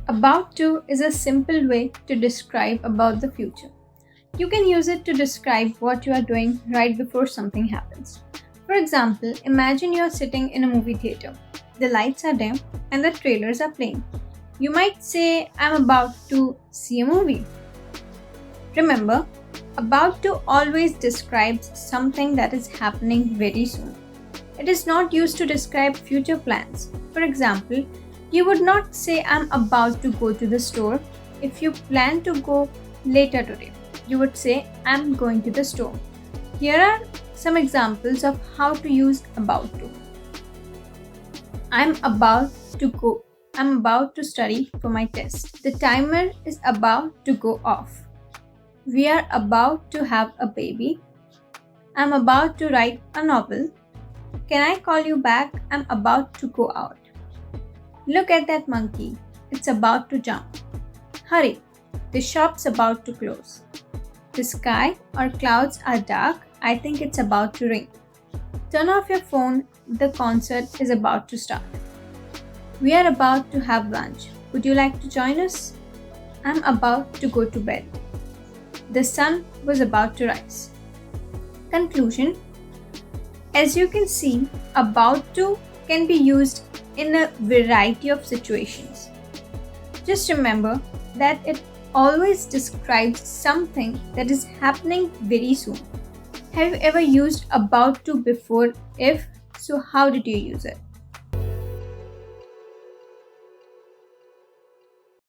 About to is a simple way to describe about the future. You can use it to describe what you are doing right before something happens. For example, imagine you are sitting in a movie theater. The lights are dim and the trailers are playing. You might say, I'm about to see a movie. Remember, about to always describes something that is happening very soon. It is not used to describe future plans. For example, you would not say, I'm about to go to the store if you plan to go later today. You would say, I'm going to the store. Here are some examples of how to use about to. I'm about to study for my test. The timer is about to go off. We are about to have a baby. I'm about to write a novel. Can I call you back? I'm about to go out. Look at that monkey. It's about to jump. Hurry. The shop's about to close. The sky or clouds are dark. I think it's about to rain. Turn off your phone. The concert is about to start. We are about to have lunch. Would you like to join us? I'm about to go to bed. The sun was about to rise. Conclusion. As you can see, about to can be used in a variety of situations. Just remember that it always describes something that is happening very soon. Have you ever used about to before? If so, how did you use it?